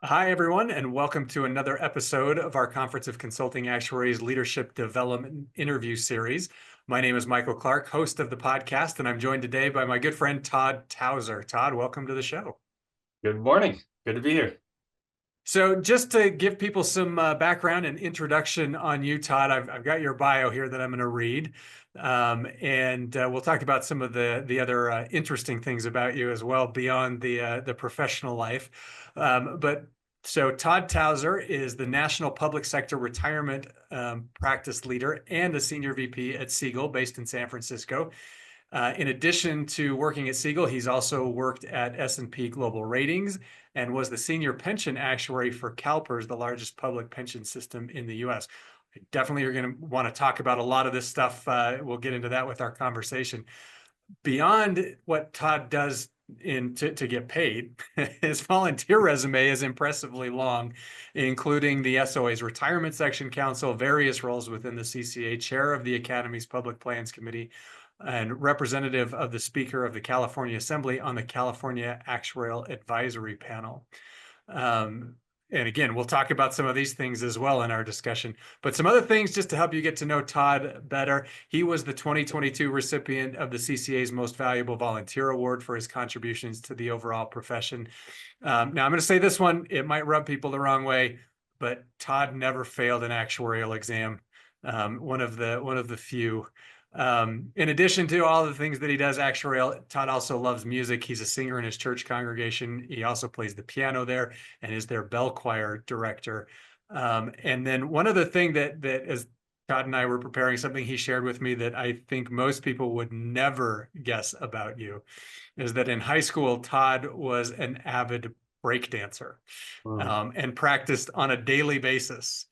Hi, everyone, and welcome to another episode of our Conference of Consulting Actuaries Leadership Development Interview Series. My name is Michael Clark, host of the podcast, and I'm joined today by my good friend Todd Tauzer. Todd, welcome to the show. Good morning. Good to be here. So, just to give people some background and introduction on you, Todd, I've got your bio here that I'm going to read, and we'll talk about some of the other interesting things about you as well beyond the professional life. But so, Todd Tauzer is the National Public Sector Retirement Practice Leader and a Senior VP at Segal, based in San Francisco. In addition to working at Segal, he's also worked at S&P Global Ratings and was the senior pension actuary for CalPERS, the largest public pension system in the U.S. Definitely are going to want to talk about a lot of this stuff. We'll get into that with our conversation. Beyond what Todd does to get paid, his volunteer resume is impressively long, including the SOA's Retirement Section Council, various roles within the CCA, chair of the Academy's Public Plans Committee, and representative of the Speaker of the California Assembly on the California Actuarial Advisory Panel. And again, we'll talk about some of these things as well in our discussion, but some other things just to help you get to know Todd better. He was the 2022 recipient of the CCA's Most Valuable Volunteer Award for his contributions to the overall profession. Now, I'm going to say this one, it might rub people the wrong way, but Todd never failed an actuarial exam. One of the few. In addition to all the things that he does actuarial, Todd also loves music. He's a singer in his church congregation. He also plays the piano there and is their bell choir director. And then one other thing that as Todd and I were preparing, something he shared with me that I think most people would never guess about you is that in high school, Todd was an avid breakdancer and practiced on a daily basis.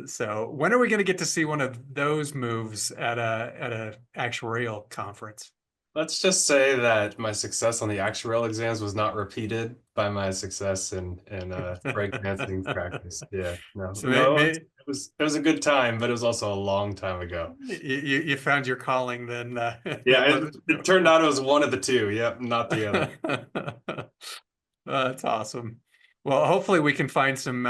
So when are we going to get to see one of those moves at a actuarial conference? Let's just say that my success on the actuarial exams was not repeated by my success in breakdancing practice. Yeah, no, So no, it was a good time, but it was also a long time ago. you found your calling then. Yeah, it turned out it was one of the two. Yep, not the other. That's awesome. Well, hopefully we can find some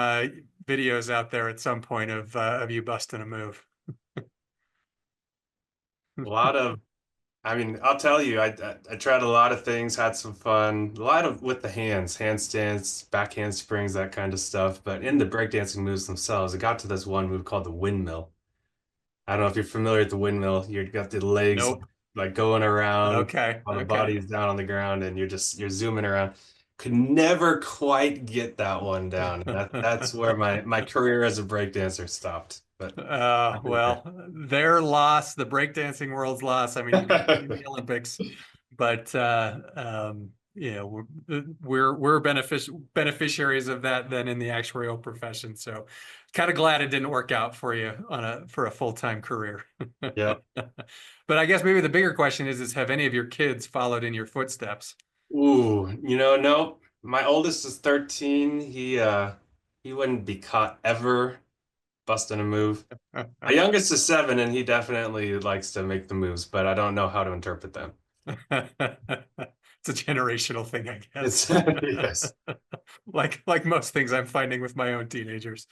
videos out there at some point of you busting a move. A lot of I mean, I'll tell you, I tried a lot of things, had some fun, a lot of with the hands, handstands, back handsprings, that kind of stuff. But in the breakdancing moves themselves, it got to this one move called the windmill. I don't know if you're familiar with the windmill. You've got the legs Nope. like going around Okay. while the Okay. body is down on the ground, and you're zooming around. Could never quite get that one down. That's where my career as a breakdancer stopped. But Well, their loss, the breakdancing world's loss. I mean, you made it in the Olympics, but you know, we're beneficiaries of that then in the actuarial profession. So, kind of glad it didn't work out for you for a full-time career. yeah. But I guess maybe the bigger question is have any of your kids followed in your footsteps? Ooh, no. My oldest is 13. He wouldn't be caught ever busting a move. My youngest is 7 and he definitely likes to make the moves, but I don't know how to interpret them. It's a generational thing, I guess. It's yes. Like most things I'm finding with my own teenagers.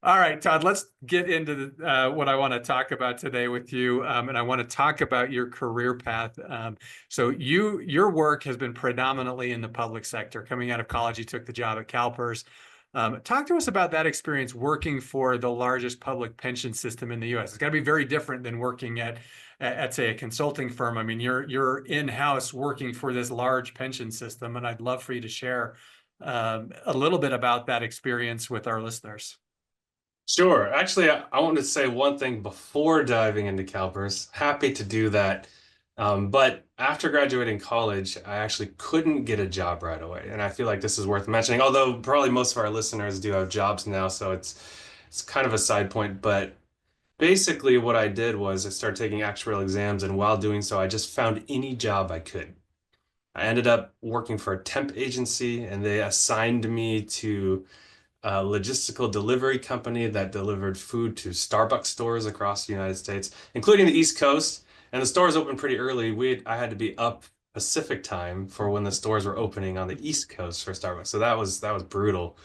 All right, Todd, let's get into what I want to talk about today with you. And I want to talk about your career path. So your work has been predominantly in the public sector. Coming out of college, you took the job at CalPERS. Talk to us about that experience working for the largest public pension system in the U.S. It's got to be very different than working at say a consulting firm. I mean, you're in-house working for this large pension system, and I'd love for you to share a little bit about that experience with our listeners. Sure. Actually, I want to say one thing before diving into CalPERS. Happy to do that. But after graduating college, I actually couldn't get a job right away. And I feel like this is worth mentioning, although probably most of our listeners do have jobs now, so it's kind of a side point. But basically what I did was I started taking actuarial exams, and while doing so, I just found any job I could. I ended up working for a temp agency, and they assigned me to a logistical delivery company that delivered food to Starbucks stores across the United States, including the East Coast. And the stores opened pretty early. I had to be up Pacific time for when the stores were opening on the East Coast for Starbucks. So that was brutal.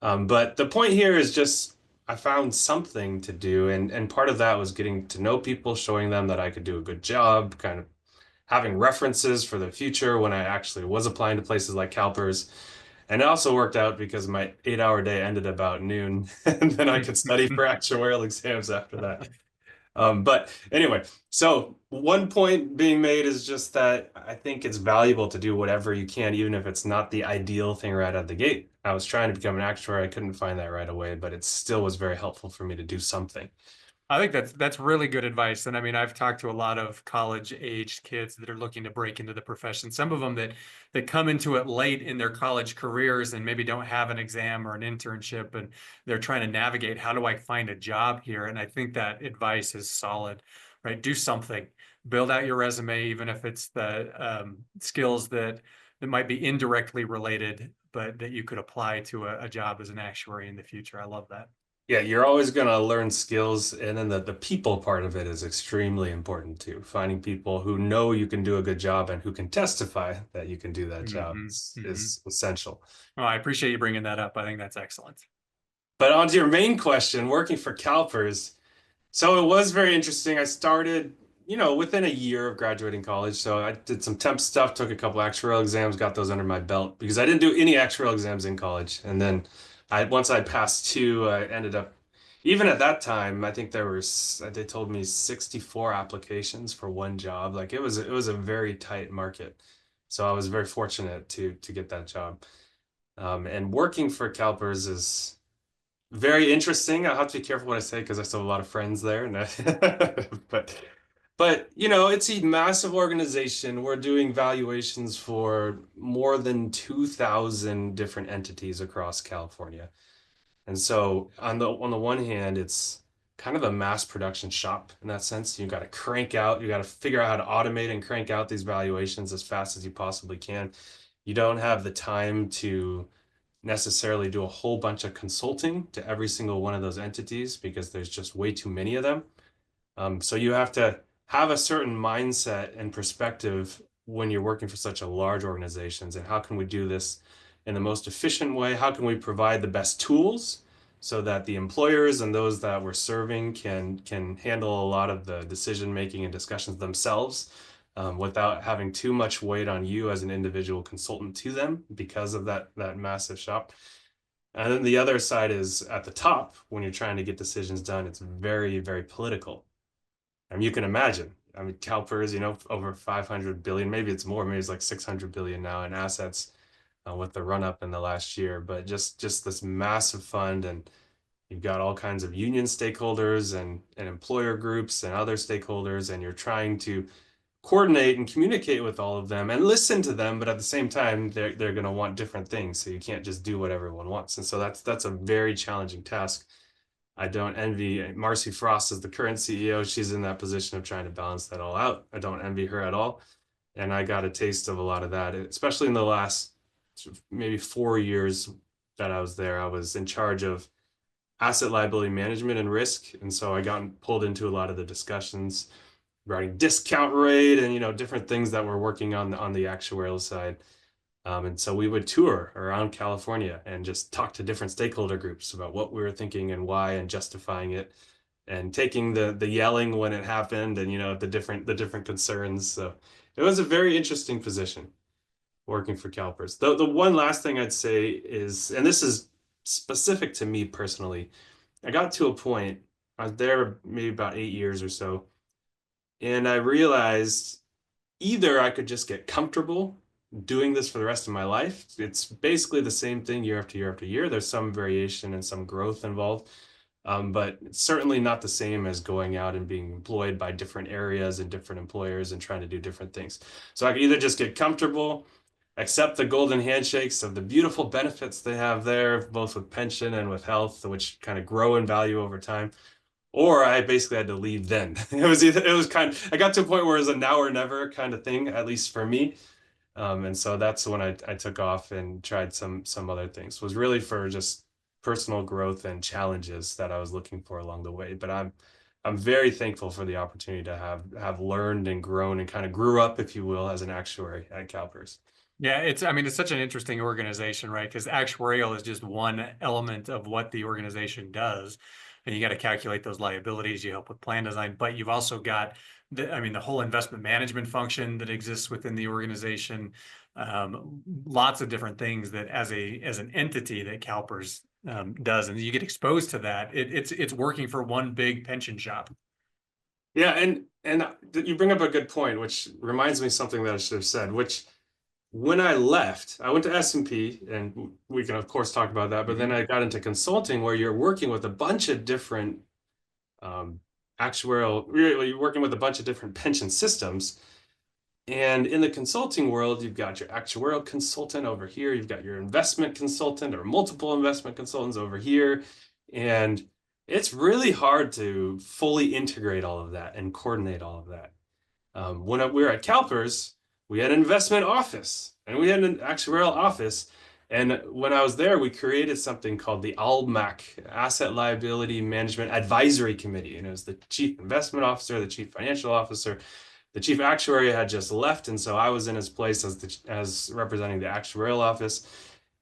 But the point here is just I found something to do, and part of that was getting to know people, showing them that I could do a good job, kind of having references for the future when I actually was applying to places like CalPERS. And it also worked out because my 8-hour day ended about noon, and then I could study for actuarial exams after that. But anyway, so one point being made is just that I think it's valuable to do whatever you can, even if it's not the ideal thing right out of the gate. I was trying to become an actuary. I couldn't find that right away, but it still was very helpful for me to do something. I think that's really good advice. And I mean, I've talked to a lot of college-aged kids that are looking to break into the profession. Some of them that come into it late in their college careers and maybe don't have an exam or an internship, and they're trying to navigate, how do I find a job here? And I think that advice is solid, right? Do something. Build out your resume, even if it's the skills that might be indirectly related, but that you could apply to a job as an actuary in the future. I love that. Yeah, you're always going to learn skills, and then the people part of it is extremely important too. Finding people who know you can do a good job and who can testify that you can do that job Hmm. Hmm. is essential. Oh, I appreciate you bringing that up. I think that's excellent. But on to your main question, working for CalPERS. So it was very interesting. I started, within a year of graduating college. So I did some temp stuff, took a couple actuarial exams, got those under my belt because I didn't do any actuarial exams in college. And then once I passed two, I ended up, even at that time, I think they told me 64 applications for one job. Like it was a very tight market. So I was very fortunate to get that job. And working for CalPERS is very interesting. I'll have to be careful what I say because I still have a lot of friends there. And but it's a massive organization. We're doing valuations for more than 2,000 different entities across California. And so on the one hand, it's kind of a mass production shop in that sense. You got to figure out how to automate and crank out these valuations as fast as you possibly can. You don't have the time to necessarily do a whole bunch of consulting to every single one of those entities because there's just way too many of them. So you have to have a certain mindset and perspective when you're working for such a large organizations. And how can we do this in the most efficient way? How can we provide the best tools so that the employers and those that we're serving can handle a lot of the decision making and discussions themselves, without having too much weight on you as an individual consultant to them because of that massive shop. And then the other side is at the top when you're trying to get decisions done, it's very, very political. I mean, you can imagine. I mean, CalPERS, over 500 billion, maybe it's more, maybe it's like 600 billion now in assets, with the run up in the last year. But just this massive fund, and you've got all kinds of union stakeholders and employer groups and other stakeholders, and you're trying to coordinate and communicate with all of them and listen to them, but at the same time, they're going to want different things. So you can't just do what everyone wants. And so that's a very challenging task. I don't envy Marcy Frost as the current CEO. She's in that position of trying to balance that all out. I don't envy her at all. And I got a taste of a lot of that, especially in the last maybe 4 years that I was there. I was in charge of asset liability management and risk. And so I got pulled into a lot of the discussions regarding discount rate and different things that we're working on the actuarial side. And so we would tour around California and just talk to different stakeholder groups about what we were thinking and why, and justifying it, and taking the yelling when it happened, and the different concerns. So it was a very interesting position working for CalPERS. The one last thing I'd say is, and this is specific to me personally, I got to a point, I was there maybe about 8 years or so, and I realized either I could just get comfortable doing this for the rest of my life. It's basically the same thing year after year after year. There's some variation and some growth involved, but it's certainly not the same as going out and being employed by different areas and different employers and trying to do different things. So I could either just get comfortable, accept the golden handshakes of the beautiful benefits they have there, both with pension and with health, which kind of grow in value over time, or I basically had to leave then. I got to a point where it was a now or never kind of thing, at least for me. And so that's when I took off and tried some other things. It was really for just personal growth and challenges that I was looking for along the way. But I'm very thankful for the opportunity to have learned and grown and kind of grew up, if you will, as an actuary at CalPERS. Yeah, I mean, it's such an interesting organization, right? Because actuarial is just one element of what the organization does. And you got to calculate those liabilities. You help with plan design, but you've also got I mean, the whole investment management function that exists within the organization. Lots of different things that as an entity that CalPERS does, and you get exposed to that. It's working for one big pension shop. Yeah, and you bring up a good point, which reminds me something that I should have said, which when I left, I went to S&P, and we can of course talk about that, but then Mhm. I got into consulting where you're working with a bunch of different um, you're working with a bunch of different pension systems. And in the consulting world, you've got your actuarial consultant over here, you've got your investment consultant or multiple investment consultants over here. And it's really hard to fully integrate all of that and coordinate all of that. When we were at CalPERS, we had an investment office and we had an actuarial office. And when I was there, we created something called the ALMAC, Asset Liability Management Advisory Committee. And it was the chief investment officer, the chief financial officer, the chief actuary had just left, and so I was in his place as representing the actuarial office.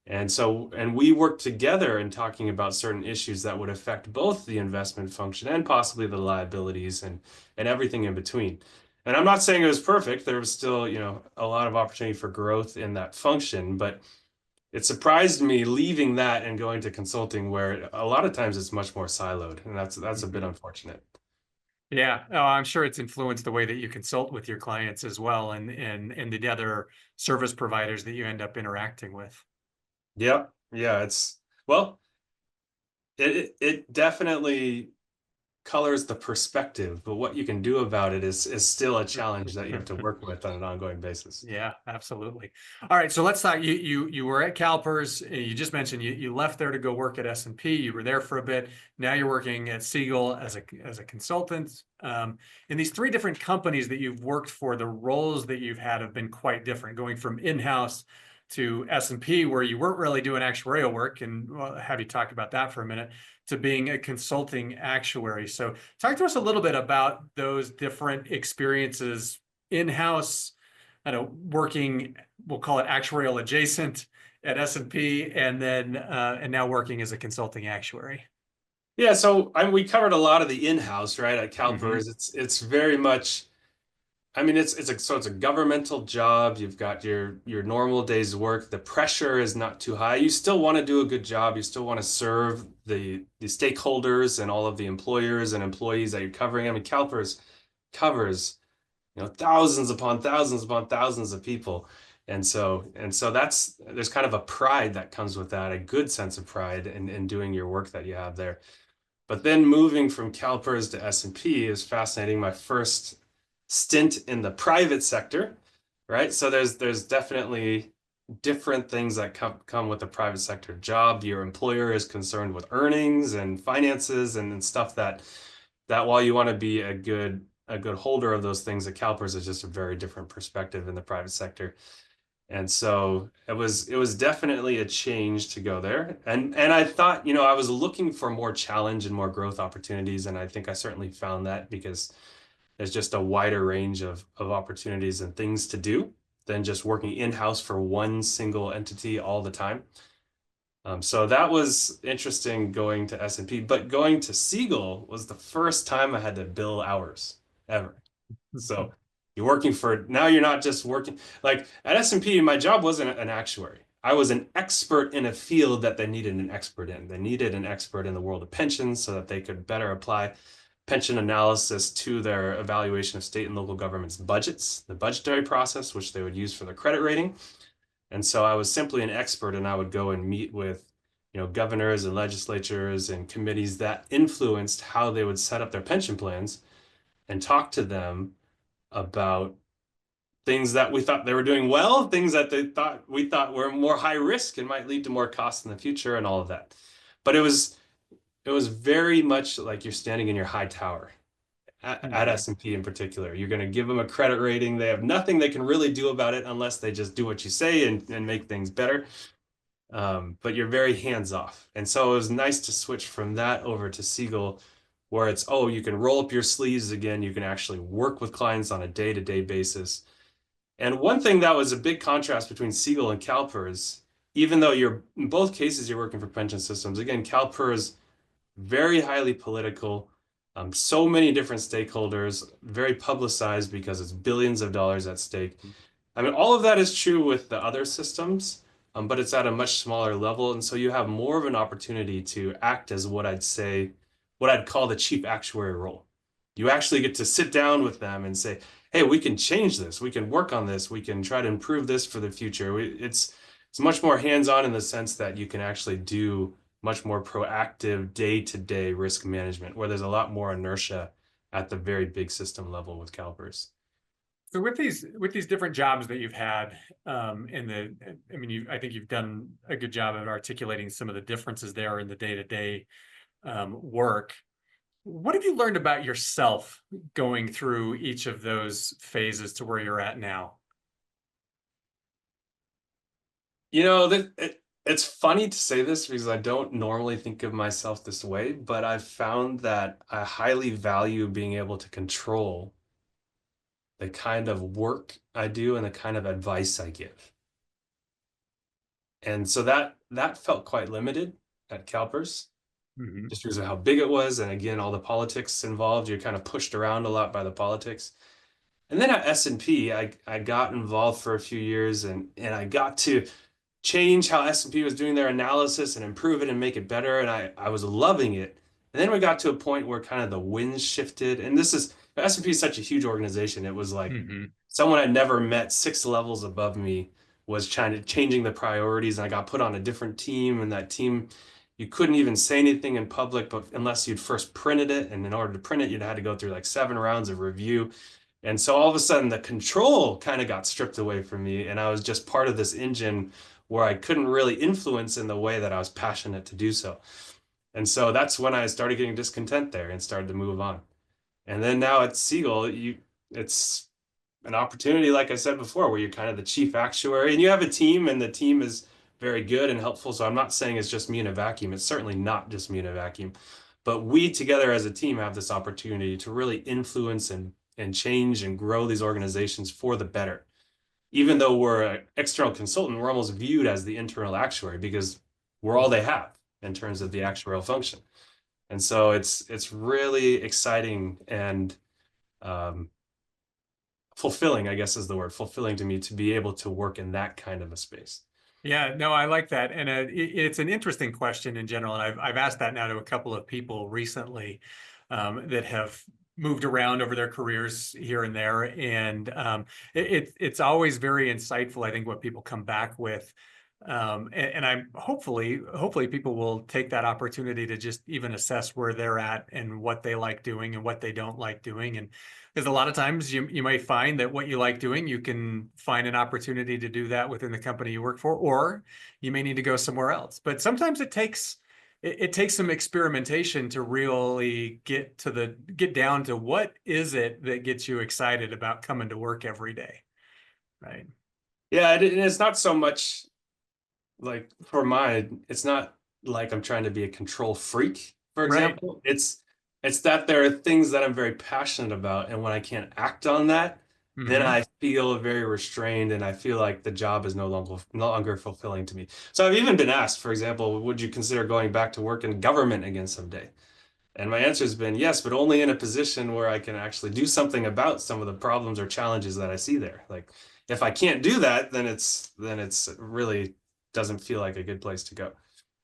And we worked together in talking about certain issues that would affect both the investment function and possibly the liabilities and everything in between. And I'm not saying it was perfect. There was still, a lot of opportunity for growth in that function, but it surprised me leaving that and going to consulting where a lot of times it's much more siloed, and that's a bit Mhm. unfortunate. Yeah, oh, I'm sure it's influenced the way that you consult with your clients as well, and the other service providers that you end up interacting with. Yep. Yeah, well, it definitely colors the perspective, but what you can do about it is still a challenge that you have to work with on an ongoing basis. Yeah, absolutely. All right, so let's talk. You were at CalPERS. You just mentioned you left there to go work at S&P. You were there for a bit. Now you're working at Segal as a consultant. In these three different companies that you've worked for, the roles that you've had have been quite different, going from in-house to S&P, where you weren't really doing actuarial work, and well, have you talk about that for a minute, to being a consulting actuary. So talk to us a little bit about those different experiences in-house, I know, working, we'll call it actuarial adjacent at S&P, and then and now working as a consulting actuary. Yeah, so we covered a lot of the in-house, right, at Hmm. CalPERS. It's very much, I mean, it's a governmental job. You've got your normal day's work. The pressure is not too high. You still want to do a good job. You still want to serve the stakeholders and all of the employers and employees that you're covering. I mean, CalPERS covers thousands upon thousands of people. And so there's kind of a pride that comes with that, a good sense of pride in doing your work that you have there. But then moving from CalPERS to S&P is fascinating. My first stint in the private sector, right? So there's definitely different things that come with a private sector job. Your employer is concerned with earnings and finances and stuff that while you want to be a good holder of those things, at CalPERS is just a very different perspective in the private sector. And so it was definitely a change to go there. And I thought, I was looking for more challenge and more growth opportunities. And I think I certainly found that because there's just a wider range of opportunities and things to do than just working in-house for one single entity all the time. So that was interesting going to S&P, but going to Segal was the first time I had to bill hours ever. So now you're not just working like at S&P, my job wasn't an actuary. I was an expert in a field that they needed an expert in. They needed an expert in the world of pensions so that they could better apply pension analysis to their evaluation of state and local governments' budgets, the budgetary process, which they would use for their credit rating. And so I was simply an expert, and I would go and meet with, governors and legislatures and committees that influenced how they would set up their pension plans and talk to them about things that we thought they were doing well, things that we thought were more high risk and might lead to more costs in the future and all of that. But it was very much like you're standing in your high tower at Hmm. S&P in particular. You're going to give them a credit rating. They have nothing they can really do about it unless they just do what you say and make things better. But you're very hands off. And so it was nice to switch from that over to Segal, where it's, oh, you can roll up your sleeves again. You can actually work with clients on a day-to-day basis. And one thing that was a big contrast between Segal and CalPERS, even though you're in both cases you're working for pension systems, again, CalPERS very highly political, so many different stakeholders, very publicized because it's billions of dollars at stake. I mean, all of that is true with the other systems, but it's at a much smaller level. And so you have more of an opportunity to act as what I'd call the chief actuary role. You actually get to sit down with them and say, hey, we can change this. We can work on this. We can try to improve this for the future. It's much more hands-on in the sense that you can actually do much more proactive day-to-day risk management, where there's a lot more inertia at the very big system level with CalPERS. So with these different jobs that you've had, I mean, I think you've done a good job of articulating some of the differences there in the day-to-day work. What have you learned about yourself going through each of those phases to where you're at now? You know, it's funny to say this because I don't normally think of myself this way, but I've found that I highly value being able to control the kind of work I do and the kind of advice I give. And so that felt quite limited at CalPERS, Mhm. just because of how big it was. And again, all the politics involved, you're kind of pushed around a lot by the politics. And then at S&P, I got involved for a few years and I got to change how S&P was doing their analysis and improve it and make it better. And I was loving it. And then we got to a point where kind of the winds shifted. And S&P is such a huge organization. It was like Mhm. someone I'd never met 6 levels above me was changing the priorities. And I got put on a different team. And that team, you couldn't even say anything in public, but unless you'd first printed it. And in order to print it, you'd had to go through like 7 rounds of review. And so all of a sudden the control kind of got stripped away from me. And I was just part of this engine where I couldn't really influence in the way that I was passionate to do so. And so that's when I started getting discontent there and started to move on. And then now at Segal, it's an opportunity, like I said before, where you're kind of the chief actuary and you have a team and the team is very good and helpful. So I'm not saying it's just me in a vacuum. It's certainly not just me in a vacuum. But we together as a team have this opportunity to really influence and change and grow these organizations for the better. Even though we're an external consultant, we're almost viewed as the internal actuary because we're all they have in terms of the actuarial function. And so it's really exciting and fulfilling, I guess is the word, fulfilling to me to be able to work in that kind of a space. Yeah, no, I like that. And it's an interesting question in general. And I've asked that now to a couple of people recently that have moved around over their careers here and there. And it's always very insightful, I think, what people come back with. And I'm hopefully people will take that opportunity to just even assess where they're at and what they like doing and what they don't like doing. And because a lot of times you might find that what you like doing, you can find an opportunity to do that within the company you work for, or you may need to go somewhere else. But sometimes it takes some experimentation to really get down to what is it that gets you excited about coming to work every day, right? Yeah, and it's not so much like for mine, it's not like I'm trying to be a control freak, for Right. example. It's that there are things that I'm very passionate about, and when I can't act on that, then Hmm. I feel very restrained and I feel like the job is no longer fulfilling to me. So I've even been asked, for example, would you consider going back to work in government again someday? And my answer has been yes, but only in a position where I can actually do something about some of the problems or challenges that I see there. Like if I can't do that, then it's really doesn't feel like a good place to go.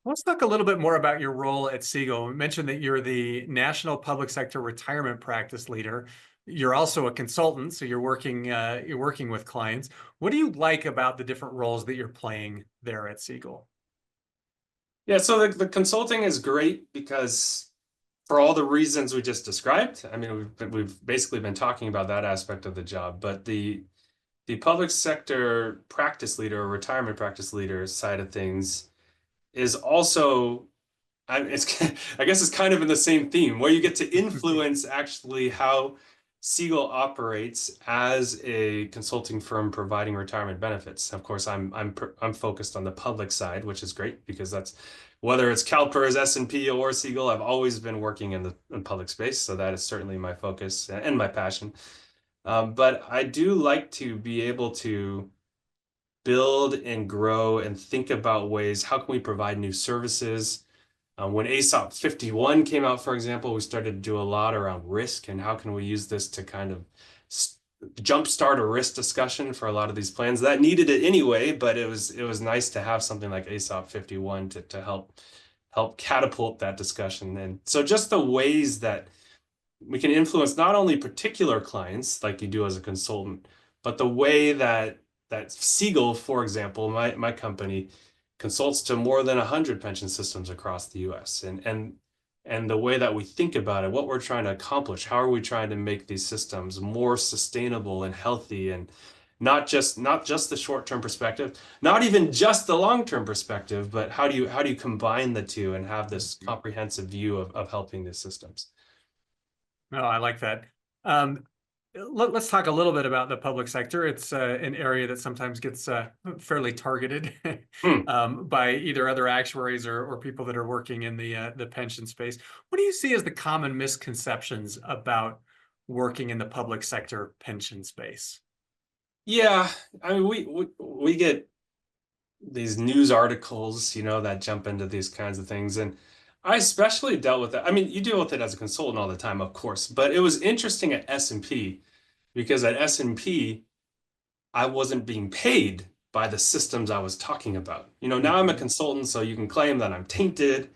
Let's talk a little bit more about your role at Segal. We mentioned that you're the National Public Sector Retirement Practice Leader. You're also a consultant, so you're working with clients. What do you like about the different roles that you're playing there at Segal? Yeah, so the consulting is great because for all the reasons we just described, I mean, we've basically been talking about that aspect of the job, but the public sector practice leader or retirement practice leader side of things is also I guess it's kind of in the same theme where you get to influence actually how Segal operates as a consulting firm providing retirement benefits. Of course, I'm focused on the public side, which is great because that's whether it's CalPERS, S&P, or Segal, I've always been working in the public space, so that is certainly my focus and my passion. But I do like to be able to build and grow and think about ways, how can we provide new services? When ASOP 51 came out, for example, we started to do a lot around risk and how can we use this to kind of jumpstart a risk discussion for a lot of these plans that needed it anyway, but it was nice to have something like ASOP 51 to help catapult that discussion. And so just the ways that we can influence not only particular clients like you do as a consultant, but the way that Segal, for example, my company consults to more than 100 pension systems across the US. And the way that we think about it, what we're trying to accomplish, how are we trying to make these systems more sustainable and healthy, and not just the short-term perspective, not even just the long-term perspective, but how do you combine the two and have this comprehensive view of helping these systems? Oh, I like that. Um, let's talk a little bit about the public sector. It's an area that sometimes gets fairly targeted Hmm. by either other actuaries or people that are working in the pension space. What do you see as the common misconceptions about working in the public sector pension space? Yeah, I mean, we get these news articles, that jump into these kinds of things. And I especially dealt with that. I mean, you deal with it as a consultant all the time, of course, but it was interesting at S&P because at S&P, I wasn't being paid by the systems I was talking about. Now I'm a Mhm. consultant, so you can claim that I'm tainted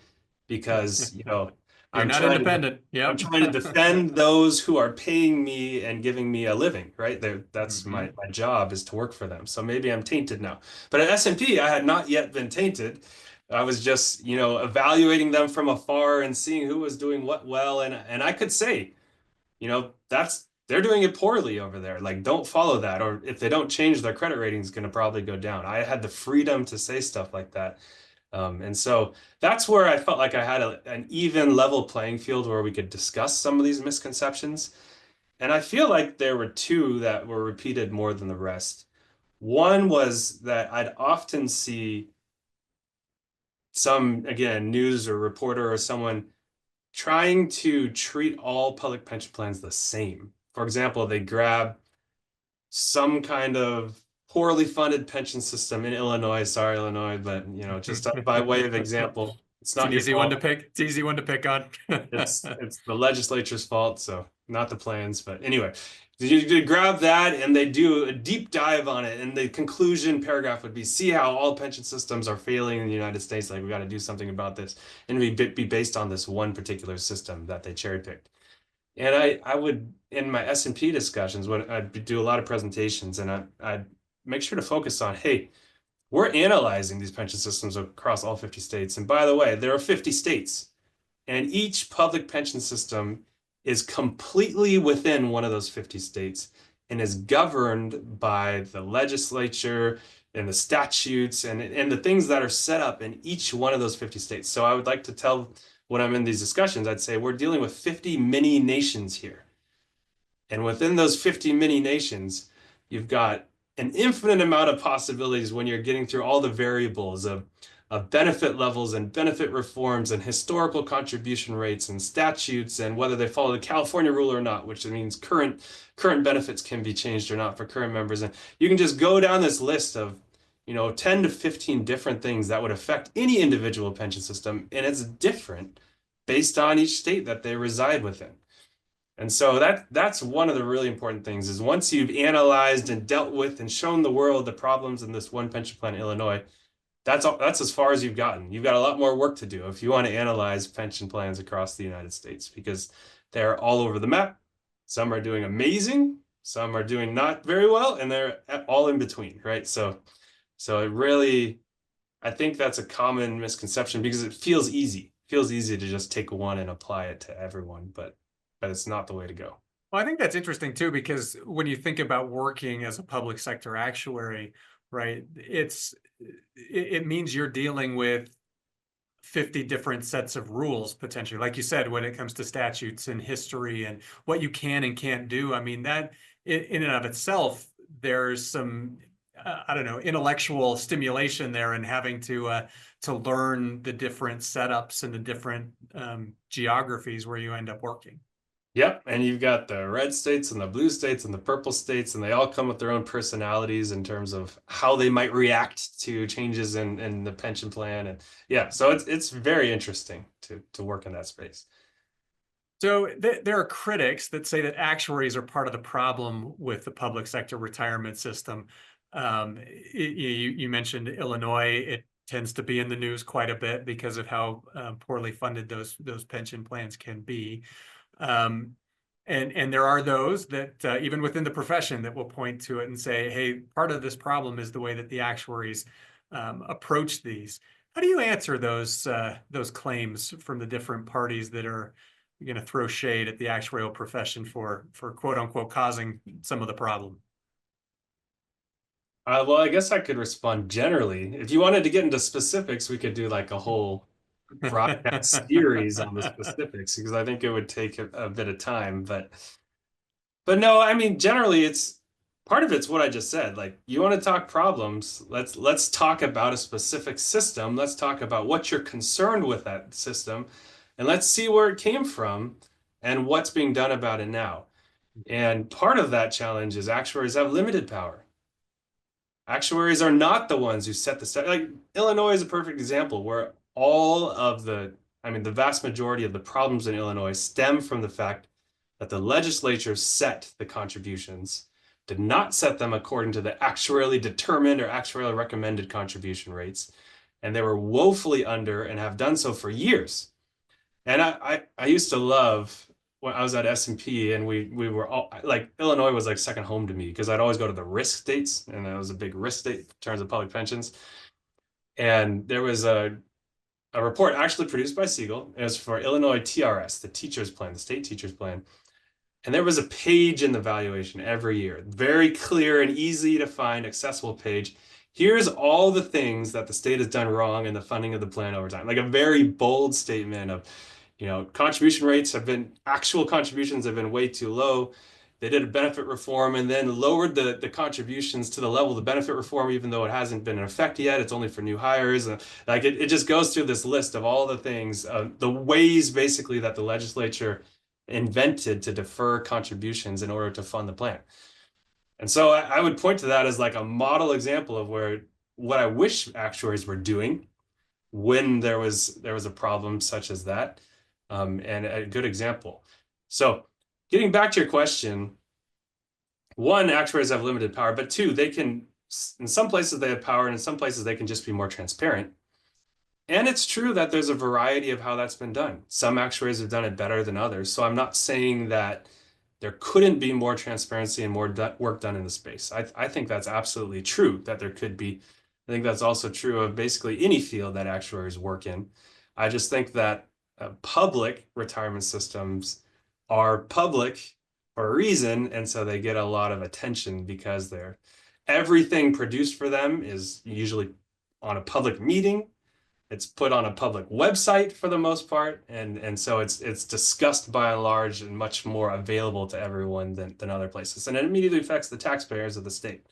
because, You're I'm not trying to independent. I'm Yep. trying to defend those who are paying me and giving me a living, right? That's my Mhm. my job is to work for them. So maybe I'm tainted now. But at S&P, I had not yet been tainted. I was just, evaluating them from afar and seeing who was doing what well, and I could say, they're doing it poorly over there. Like, don't follow that. Or if they don't change, their credit rating is going to probably go down. I had the freedom to say stuff like that. And so that's where I felt like I had an even level playing field where we could discuss some of these misconceptions. And I feel like there were two that were repeated more than the rest. One was that I'd often see some, again, news or reporter or someone trying to treat all public pension plans the same. For example, they grab some kind of poorly funded pension system in Illinois. Sorry, Illinois, but just by way of example, it's It's not an your easy one to fault. pick. It's an easy one to pick on. It's the legislature's fault, so not the plans. But anyway, you grab that and they do a deep dive on it, and the conclusion paragraph would be, see how all pension systems are failing in the United States. Like, we got to do something about this, and be based on this one particular system that they cherry picked. And I would, in my S&P discussions, when I'd do a lot of presentations, and I'd make sure to focus on, hey, we're analyzing these pension systems across all 50 states. And by the way, there are 50 states, and each public pension system is completely within one of those 50 states and is governed by the legislature and the statutes and the things that are set up in each one of those 50 states. So I would like to tell, when I'm in these discussions, I'd say we're dealing with 50 mini nations here. And within those 50 mini nations, you've got an infinite amount of possibilities when you're getting through all the variables of benefit levels and benefit reforms and historical contribution rates and statutes and whether they follow the California rule or not, which means current benefits can be changed or not for current members. And you can just go down this list of 10 to 15 different things that would affect any individual pension system, and it's different based on each state that they reside within. And so that's one of the really important things is once you've analyzed and dealt with and shown the world the problems in this one pension plan in Illinois, that's as far as you've gotten. You've got a lot more work to do if you want to analyze pension plans across the United States because they're all over the map. Some are doing amazing, some are doing not very well, and they're all in between, right? So it really, I think that's a common misconception because it feels easy. It feels easy to just take one and apply it to everyone, but it's not the way to go. Well, I think that's interesting too, because when you think about working as a public sector actuary, right, it means you're dealing with 50 different sets of rules potentially. Like you said, when it comes to statutes and history and what you can and can't do. I mean, that in and of itself, there's some, I don't know, intellectual stimulation there and having to learn the different setups and the different geographies where you end up working. Yep, and you've got the red states and the blue states and the purple states, and they all come with their own personalities in terms of how they might react to changes in the pension plan. And yeah, so it's very interesting to work in that space. So there are critics that say that actuaries are part of the problem with the public sector retirement system. You mentioned Illinois. It tends to be in the news quite a bit because of how poorly funded those pension plans can be. Um, and there are those that even within the profession that will point to it and say, hey, part of this problem is the way that the actuaries approach these. How do you answer those claims from the different parties that are going to throw shade at the actuarial profession for quote unquote causing some of the problem? Well, I guess I could respond generally. If you wanted to get into specifics, we could do like a whole broadcast series on the specifics because I think it would take a bit of time. But no, I mean, generally it's part of it's what I just said. Like you want to talk problems, let's talk about a specific system. Let's talk about what you're concerned with that system, and let's see where it came from and what's being done about it now. And part of that challenge is actuaries have limited power. Actuaries are not the ones who set the set. Like Illinois is a perfect example where all of I mean, the vast majority of the problems in Illinois stem from the fact that the legislature set the contributions, did not set them according to the actuarially determined or actuarially recommended contribution rates, and they were woefully under and have done so for years. And I used to love when I was at S&P and we were all like Illinois was like second home to me because I'd always go to the risk states and it was a big risk state in terms of public pensions. And there was a report actually produced by Segal. It was for Illinois TRS, the teachers plan, the state teachers plan. And there was a page in the valuation every year, very clear and easy to find, accessible page. Here's all the things that the state has done wrong in the funding of the plan over time. Like a very bold statement of, contribution rates actual contributions have been way too low. They did a benefit reform and then lowered the contributions to the level of the benefit reform, even though it hasn't been in effect yet. It's only for new hires. And like it just goes through this list of all the things, the ways basically that the legislature invented to defer contributions in order to fund the plan. And so I would point to that as like a model example of what I wish actuaries were doing when there was a problem such as that, and a good example. So getting back to your question, one, actuaries have limited power, but two, they can, in some places they have power, and in some places they can just be more transparent. And it's true that there's a variety of how that's been done. Some actuaries have done it better than others. So I'm not saying that there couldn't be more transparency and more work done in the space. I think that's absolutely true that there could be. I think that's also true of basically any field that actuaries work in. I just think that public retirement systems are public for a reason, and so they get a lot of attention because everything produced for them is usually on a public meeting. It's put on a public website for the most part, and so it's discussed by and large and much more available to everyone than other places, and it immediately affects the taxpayers of the state.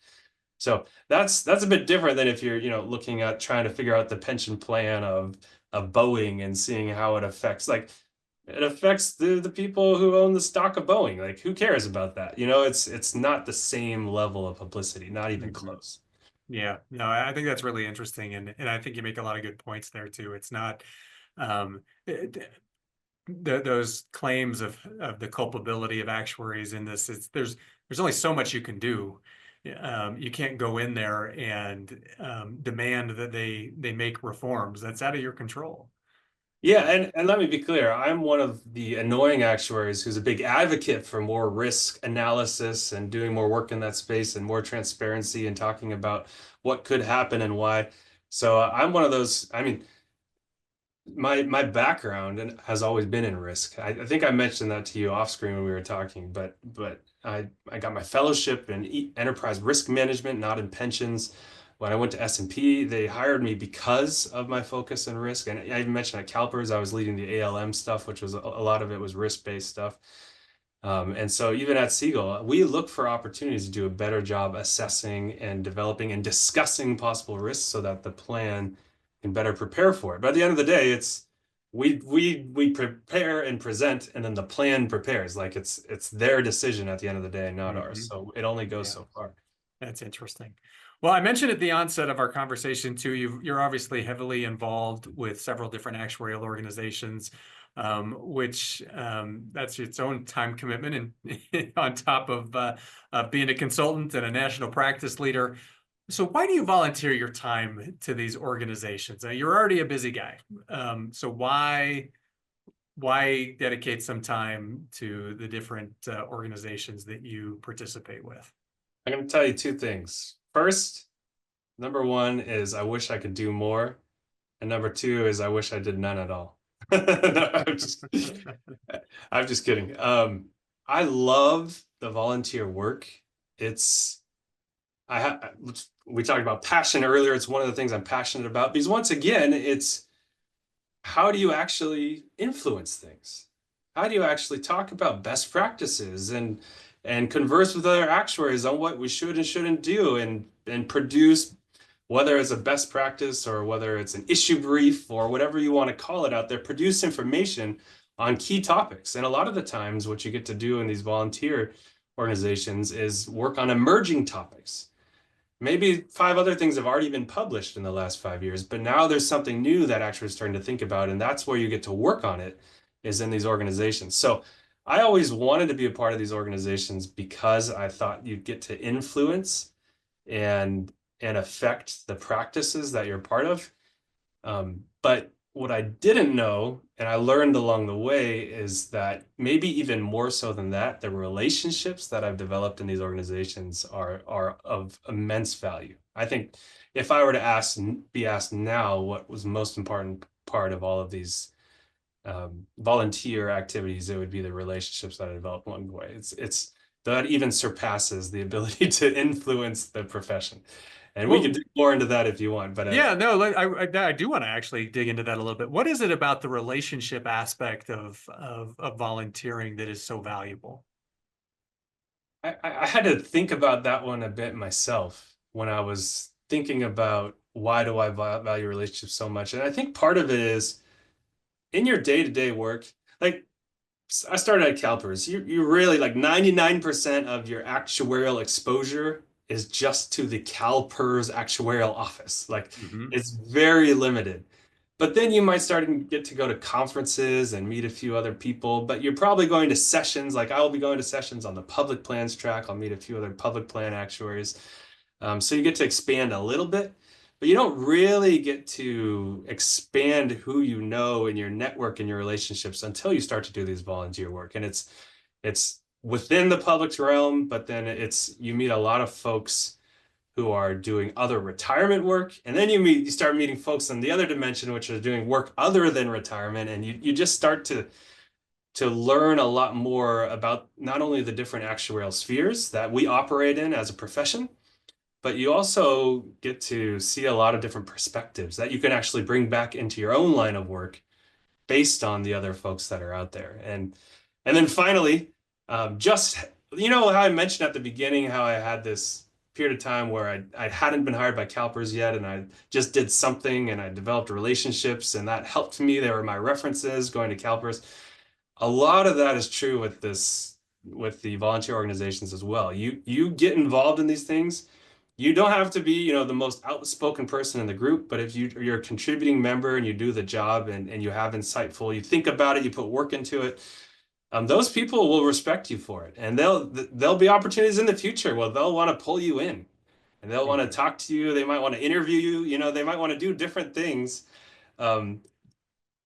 So that's a bit different than if you're looking at trying to figure out the pension plan of Boeing and seeing how it affects it affects the people who own the stock of Boeing. Like who cares about that? It's not the same level of publicity, not even close. Yeah, no, I think that's really interesting, and I think you make a lot of good points there too. It's not um, those claims of the culpability of actuaries in this. There's only so much you can do. You can't go in there and demand that they make reforms. That's out of your control. Yeah, and let me be clear, I'm one of the annoying actuaries who's a big advocate for more risk analysis and doing more work in that space and more transparency and talking about what could happen and why. So I'm one of those, I mean, my background has always been in risk. I think I mentioned that to you off screen when we were talking, but I got my fellowship in enterprise risk management, not in pensions. When I went to S&P, they hired me because of my focus in risk. And I even mentioned at CalPERS, I was leading the ALM stuff, which was a lot of it was risk-based stuff. And so even at Segal, we look for opportunities to do a better job assessing and developing and discussing possible risks so that the plan can better prepare for it. But at the end of the day, it's we prepare and present, and then the plan prepares. Like it's their decision at the end of the day, not ours. Hmm. So it only goes Yeah, so far. that's interesting. Well, I mentioned at the onset of our conversation too, you're obviously heavily involved with several different actuarial organizations, which that's its own time commitment, and on top of being a consultant and a national practice leader. So why do you volunteer your time to these organizations? You're already a busy guy. So why dedicate some time to the different organizations that you participate with? I'm going to tell you two things. First, number one is I wish I could do more, and number two is I wish I did none at all. No, I'm just kidding. I love the volunteer work. It's I ha we talked about passion earlier. It's one of the things I'm passionate about because once again, it's how do you actually influence things? How do you actually talk about best practices and converse with other actuaries on what we should and shouldn't do and produce whether it's a best practice or whether it's an issue brief or whatever you want to call it out there, produce information on key topics. And a lot of the times what you get to do in these volunteer organizations is work on emerging topics. Maybe 5 other things have already been published in the last 5 years, but now there's something new that actually is starting to think about, and that's where you get to work on it, is in these organizations. So I always wanted to be a part of these organizations because I thought you'd get to influence and affect the practices that you're part of. But what I didn't know, and I learned along the way, is that maybe even more so than that, the relationships that I've developed in these organizations are of immense value. I think if I were to be asked now what was the most important part of all of these volunteer activities, it would be the relationships that I developed along the way. It's that even surpasses the ability to influence the profession. And we could Well, dig more into that if you want, but yeah, no, I do want to actually dig into that a little bit. What is it about the relationship aspect of volunteering that is so valuable? I had to think about that one a bit myself when I was thinking about why do I value relationships so much. And I think part of it is in your day-to-day work, like I started at CalPERS. You really like 99% of your actuarial exposure is just to the CalPERS actuarial office. Like Hmm. it's very limited. But then you might start to get to go to conferences and meet a few other people, but you're probably going to sessions. Like I will be going to sessions on the public plans track. I'll meet a few other public plan actuaries. So you get to expand a little bit, but you don't really get to expand who you know in your network and your relationships until you start to do these volunteer work. And it's within the public's realm, but then you meet a lot of folks who are doing other retirement work. And then you start meeting folks in the other dimension, which are doing work other than retirement. And you just start to learn a lot more about not only the different actuarial spheres that we operate in as a profession, but you also get to see a lot of different perspectives that you can actually bring back into your own line of work based on the other folks that are out there. And then finally, just how I mentioned at the beginning how I had this period of time where I hadn't been hired by CalPERS yet, and I just did something and I developed relationships, and that helped me. They were my references going to CalPERS. A lot of that is true with the volunteer organizations as well. You get involved in these things. You don't have to be, the most outspoken person in the group, but if you're a contributing member and you do the job and you have insightful, you think about it, you put work into it, those people will respect you for it. And there'll be opportunities in the future where they'll want to pull you in and they'll want to talk to you. They might want to interview you, they might want to do different things um,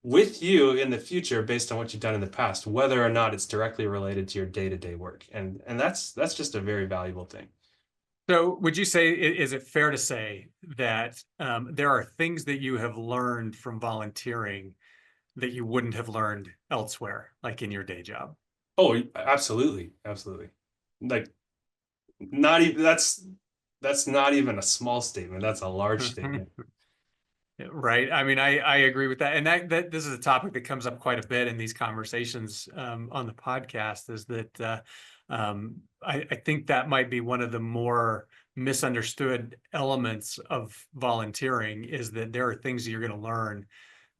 with you in the future based on what you've done in the past, whether or not it's directly related to your day-to-day work. And that's just a very valuable thing. So would you say, is it fair to say that there are things that you have learned from volunteering that you wouldn't have learned elsewhere, like in your day job? Oh, absolutely. Absolutely. Like not even that's not even a small statement. That's a large statement. Right. I mean, I agree with that. And that this is a topic that comes up quite a bit in these conversations on the podcast, is that I think that might be one of the more misunderstood elements of volunteering, is that there are things that you're going to learn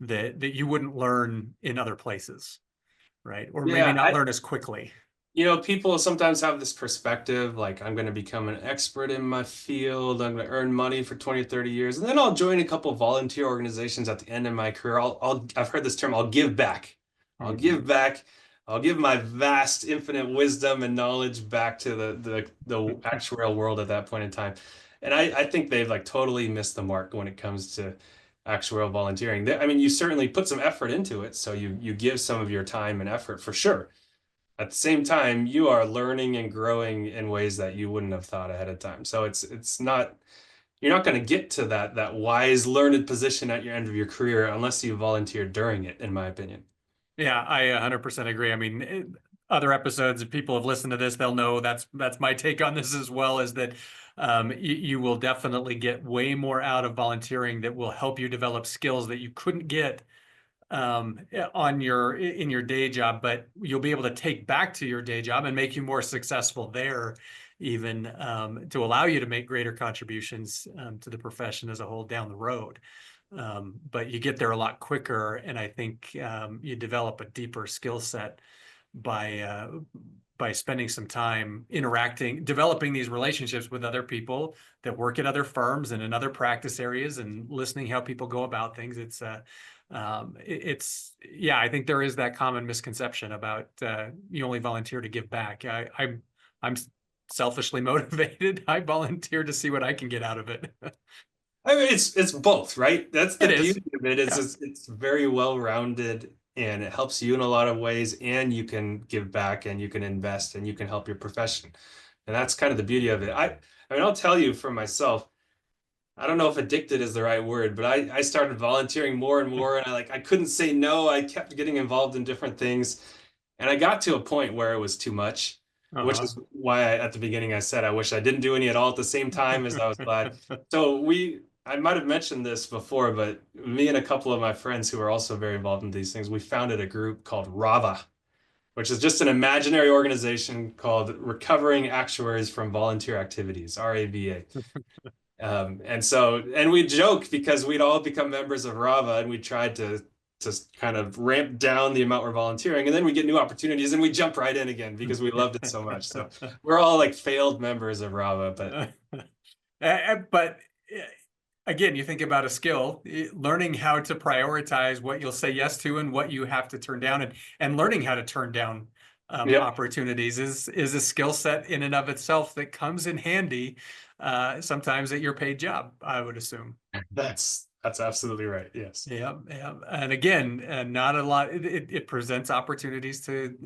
that you wouldn't learn in other places, right? Or maybe Yeah, not learn as quickly. people sometimes have this perspective like I'm going to become an expert in my field, I'm going to earn money for 20, 30 years, and then I'll join a couple volunteer organizations at the end of my career. I've heard this term, I'll give back. I'll Mhm. give back. I'll give my vast, infinite wisdom and knowledge back to the actuarial world at that point in time. And I think they've like totally missed the mark when it comes to actuarial volunteering. I mean, you certainly put some effort into it, so you give some of your time and effort for sure. At the same time, you are learning and growing in ways that you wouldn't have thought ahead of time. So it's not you're not going to get to that wise, learned position at your end of your career unless you volunteered during it, in my opinion. Yeah, I 100% agree. I mean, other episodes, if people have listened to this, they'll know that's my take on this as well, is that you will definitely get way more out of volunteering that will help you develop skills that you couldn't get on in your day job, but you'll be able to take back to your day job and make you more successful there, even to allow you to make greater contributions to the profession as a whole down the road. But you get there a lot quicker, and I think you develop a deeper skill set by by spending some time interacting, developing these relationships with other people that work at other firms and in other practice areas, and listening how people go about things. It's yeah, I think there is that common misconception about you only volunteer to give back. I'm selfishly motivated. I volunteer to see what I can get out of it. I mean, it's both, right? That's the It is. beauty of it. Is Yeah. it's very well rounded and it helps you in a lot of ways, and you can give back and you can invest and you can help your profession. And that's kind of the beauty of it. I mean, I'll tell you for myself, I don't know if addicted is the right word, but I started volunteering more and more, and I couldn't say no. I kept getting involved in different things, and I got to a point where it was too much, which Uh-huh. is why at the beginning I said I wish I didn't do any at all at the same time as I was glad. So I might have mentioned this before, but me and a couple of my friends who are also very involved in these things, we founded a group called RAVA, which is just an imaginary organization called Recovering Actuaries from Volunteer Activities, RAVA. And we joke because we'd all become members of Rava, and we tried to kind of ramp down the amount we're volunteering, and then we get new opportunities and we jump right in again because we loved it so much. So we're all like failed members of Rava, but But again, you think about a skill, learning how to prioritize what you'll say yes to and what you have to turn down, and learning how to turn down yep, opportunities is a skill set in and of itself that comes in handy sometimes at your paid job, I would assume. that's absolutely right. Yes. Yeah, yeah. And again, not a lot. It presents opportunities to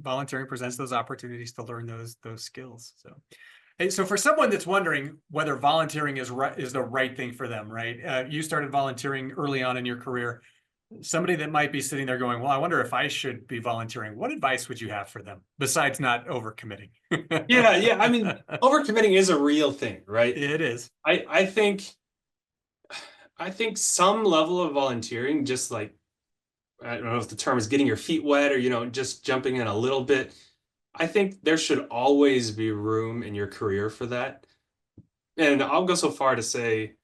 volunteering presents those opportunities to learn those skills. So. Hey, so for someone that's wondering whether volunteering is the right thing for them, right? You started volunteering early on in your career. Somebody that might be sitting there going, "Well, I wonder if I should be volunteering." What advice would you have for them besides not overcommitting? Yeah, yeah. I mean, overcommitting is a real thing, right? It is. I I think I think some level of volunteering, just like I don't know if the term is getting your feet wet or just jumping in a little bit. I think there should always be room in your career for that. And I'll go so far to say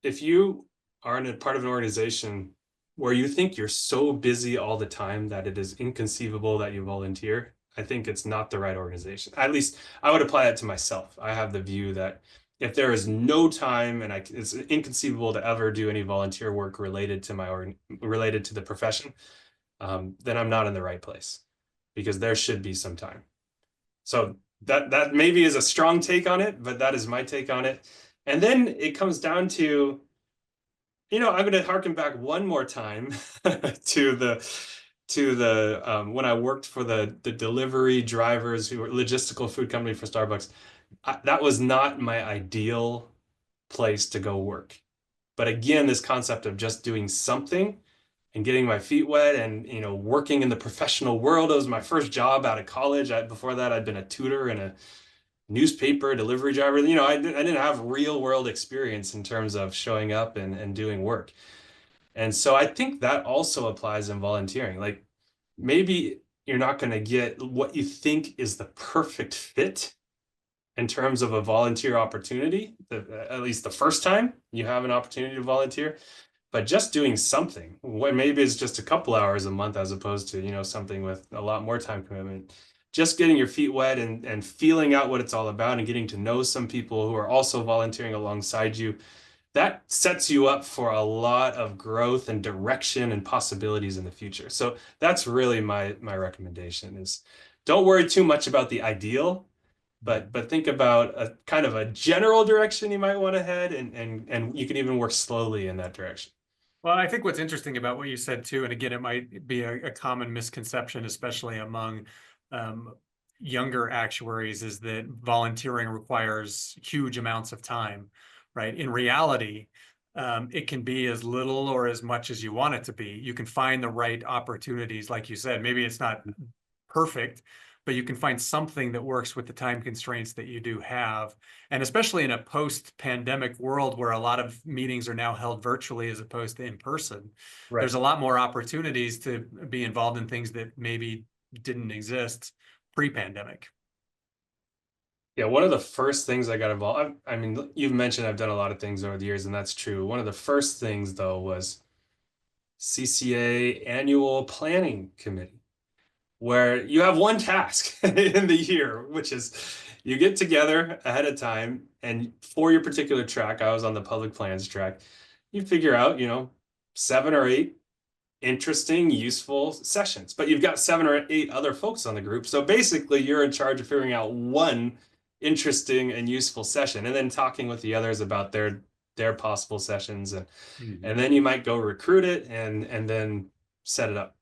if you are in a part of an organization where you think you're so busy all the time that it is inconceivable that you volunteer, I think it's not the right organization. At least I would apply that to myself. I have the view that if there is no time and it's inconceivable to ever do any volunteer work related to related to the profession, then I'm not in the right place because there should be some time. So that maybe is a strong take on it, but that is my take on it. And then it comes down to, I'm going to harken back one more time to the when I worked for the delivery drivers who were logistical food company for Starbucks. That was not my ideal place to go work. But again, this concept of just doing something and getting my feet wet and working in the professional world. It was my first job out of college. Before that, I'd been a tutor and a newspaper delivery driver. I didn't have real world experience in terms of showing up and doing work. And so I think that also applies in volunteering. Like maybe you're not going to get what you think is the perfect fit in terms of a volunteer opportunity, at least the first time you have an opportunity to volunteer. but just doing something, when maybe it's just a couple hours a month as opposed to, something with a lot more time commitment. Just getting your feet wet and feeling out what it's all about and getting to know some people who are also volunteering alongside you, that sets you up for a lot of growth and direction and possibilities in the future. So that's really my recommendation is don't worry too much about the ideal, but think about a kind of a general direction you might want to head, and you can even work slowly in that direction. Well, I think what's interesting about what you said too, and again, it might be a common misconception, especially among um, younger actuaries, is that volunteering requires huge amounts of time, right? In reality, it can be as little or as much as you want it to be. You can find the right opportunities, like you said. Maybe it's not perfect, but you can find something that works with the time constraints that you do have. And especially in a post-pandemic world where a lot of meetings are now held virtually as opposed to in person, Right. there's a lot more opportunities to be involved in things that maybe didn't exist pre-pandemic. Yeah, one of the first things I got involved, I mean, you've mentioned I've done a lot of things over the years, and that's true. One of the first things, though, was CCA annual planning committee, where you have one task in the year, which is you get together ahead of time, and for your particular track, I was on the public plans track, you figure out, 7 or 8 interesting, useful sessions. But you've got 7 or 8 other folks on the group. So basically, you're in charge of figuring out one interesting and useful session and then talking with the others about their possible sessions. And then you might go recruit it and then set it up.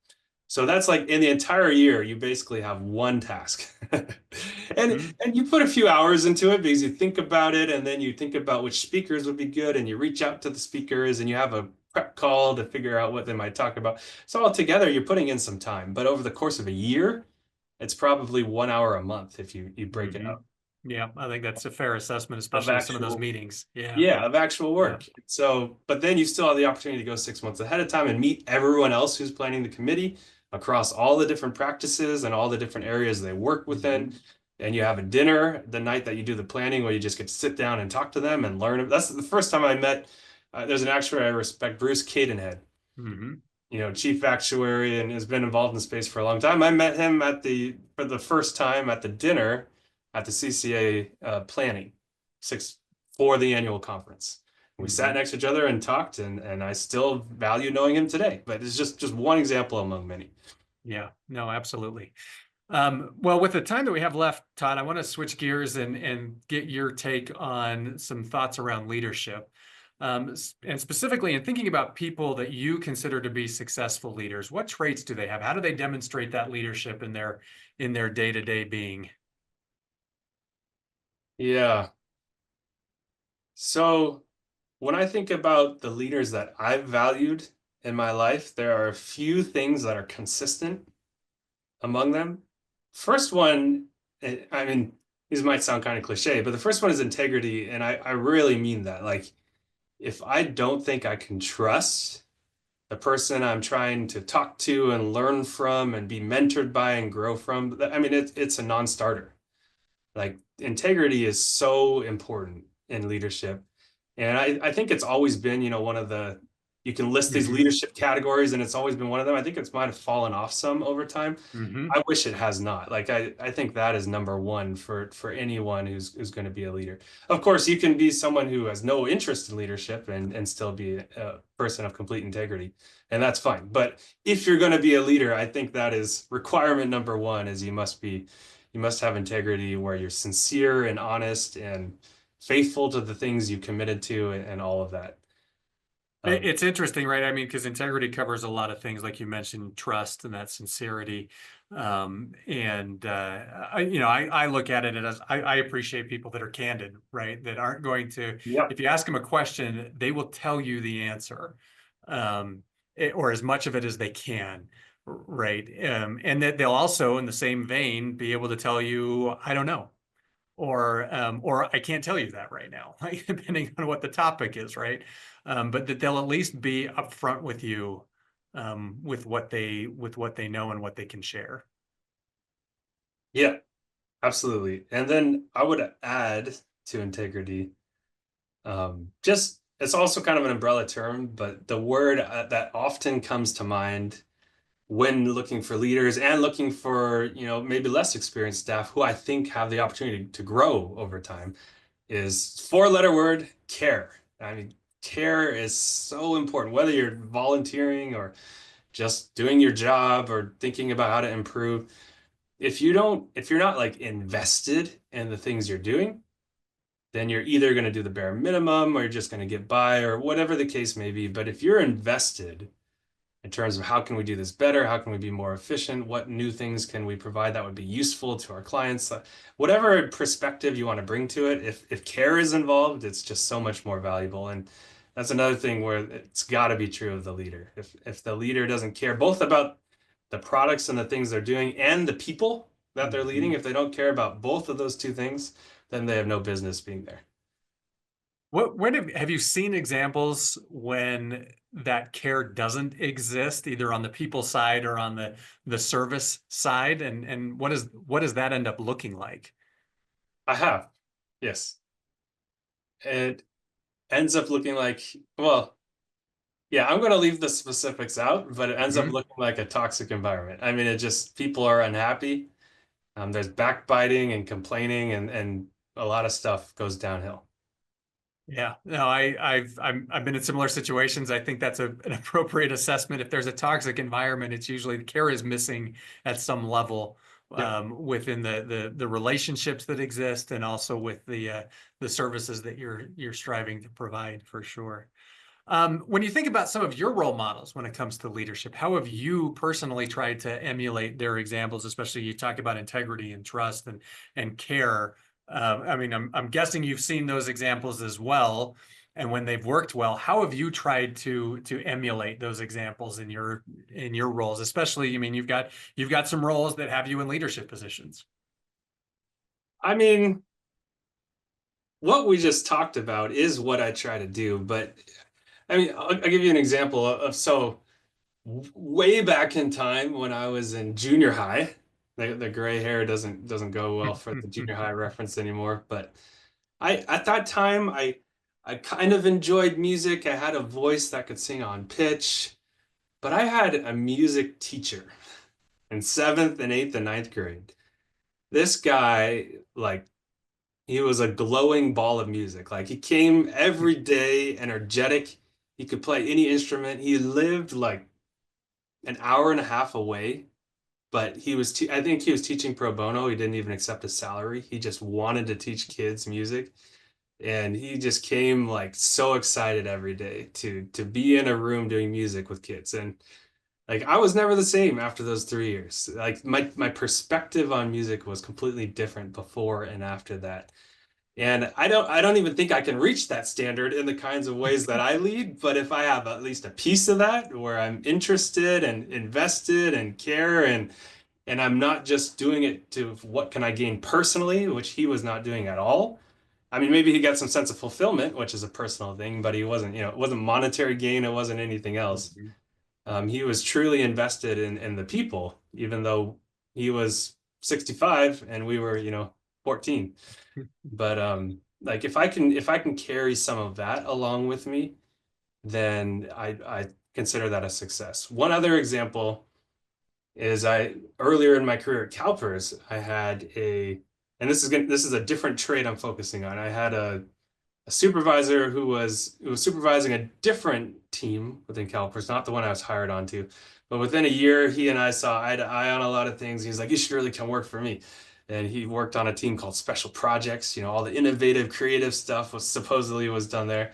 So that's like in the entire year, you basically have one task. And you put a few hours into it because you think about it and then you think about which speakers would be good and you reach out to the speakers and you have a prep call to figure out what they might talk about. So altogether, you're putting in some time, but over the course of a year, it's probably 1 hour a month if you break it up Yeah, I think that's a fair assessment, of especially with some of those actual meetings. Yeah, yeah, of actual yeah. work. So, but then you still have the opportunity to go 6 months ahead of time and meet everyone else who's planning the committee across all the different practices and all the different areas they work within. And you have a dinner the night that you do the planning where you just get to sit down and talk to them and learn. That's the first time I met. There's an actuary I respect, Bruce Cadenhead, Mm-hmm. chief actuary, and has been involved in the space for a long time. I met him for the first time at the dinner at the CCA planning six for the annual conference. We sat next to each other and talked, and I still value knowing him today. But it's just one example among many. Yeah, no, absolutely. Well, with the time that we have left, Todd, I want to switch gears and get your take on some thoughts around leadership. And specifically in thinking about people that you consider to be successful leaders, what traits do they have? How do they demonstrate that leadership in their day-to-day being? Yeah. So when I think about the leaders that I've valued in my life, there are a few things that are consistent among them. First one, I mean, these might sound kind of cliche, but the first one is integrity. And I really mean that. Like, if I don't think I can trust the person I'm trying to talk to and learn from and be mentored by and grow from, I mean, it's a non-starter. Like, integrity is so important in leadership. And I think it's always been, one of you can list these Mm-hmm. leadership categories and it's always been one of them. I think it's might have fallen off some over time. Mm-hmm. I wish it has not. Like I think that is number one for anyone who's going to be a leader. Of course, you can be someone who has no interest in leadership and still be a person of complete integrity, and that's fine. But if you're going to be a leader, I think that is requirement number one is you must have integrity where you're sincere and honest and faithful to the things you committed to and all of that. It's interesting, right? I mean, because integrity covers a lot of things, like you mentioned, trust and that sincerity. And I look at it as I appreciate people that are candid, right? That aren't going to, Yep. if you ask them a question, they will tell you the answer, or as much of it as they can, right? And that they'll also, in the same vein, be able to tell you, I don't know, or I can't tell you that right now, like, depending on what the topic is, right? But that they'll at least be upfront with you with what they know and what they can share. Yeah, absolutely. And then I would add to integrity, just it's also kind of an umbrella term, but the word that often comes to mind when looking for leaders and looking for, maybe less experienced staff who I think have the opportunity to grow over time is four-letter word, care. I mean, care is so important, whether you're volunteering or just doing your job or thinking about how to improve. If you're not like invested in the things you're doing, then you're either going to do the bare minimum or you're just going to get by or whatever the case may be. But if you're invested in terms of how can we do this better, how can we be more efficient, what new things can we provide that would be useful to our clients, whatever perspective you want to bring to it, if care is involved, it's just so much more valuable. And that's another thing where it's got to be true of the leader. If the leader doesn't care both about the products and the things they're doing and the people that they're leading, Mhm. if they don't care about both of those two things, then they have no business being there. When have you seen examples when that care doesn't exist, either on the people side or on the service side? And what does that end up looking like? I have, yes. It ends up looking like, well, yeah, I'm going to leave the specifics out, but it ends up Mhm. looking like a toxic environment. I mean, it just people are unhappy. There's backbiting and complaining, and a lot of stuff goes downhill. Yeah, no, I've been in similar situations. I think that's an appropriate assessment. If there's a toxic environment, it's usually the care is missing at some level Yep. within the relationships that exist, and also with the services that you're striving to provide for sure. When you think about some of your role models when it comes to leadership, how have you personally tried to emulate their examples? Especially you talk about integrity and trust and care. I mean, I'm guessing you've seen those examples as well. And when they've worked well, how have you tried to emulate those examples in your roles? Especially, I mean, you've got some roles that have you in leadership positions. I mean, what we just talked about is what I try to do, but I mean, I'll give you an example so way back in time when I was in junior high, the gray hair doesn't go well for the junior high reference anymore, but I at that time I kind of enjoyed music. I had a voice that could sing on pitch, but I had a music teacher in seventh and eighth and ninth grade. This guy, like, he was a glowing ball of music. Like, he came every day, energetic. He could play any instrument. He lived like an hour and a half away, but I think he was teaching pro bono. He didn't even accept a salary. He just wanted to teach kids music. And he just came like so excited every day to be in a room doing music with kids. And like I was never the same after those 3 years. Like my perspective on music was completely different before and after that. And I don't even think I can reach that standard in the kinds of ways that I lead, but if I have at least a piece of that where I'm interested and invested and care and I'm not just doing it to what can I gain personally, which he was not doing at all. I mean, maybe he got some sense of fulfillment, which is a personal thing, but he wasn't, it wasn't monetary gain, it wasn't anything else. Mhm. He was truly invested in the people, even though he was 65 and we were, 14. But like if I can carry some of that along with me, then I consider that a success. One other example is I earlier in my career at CalPERS, I had and this is a different trait I'm focusing on. I had a supervisor who was supervising a different team within CalPERS, not the one I was hired onto. But within a year, he and I saw eye to eye on a lot of things. He's like, "You should really come work for me." And he worked on a team called Special Projects. All the innovative, creative stuff was done there.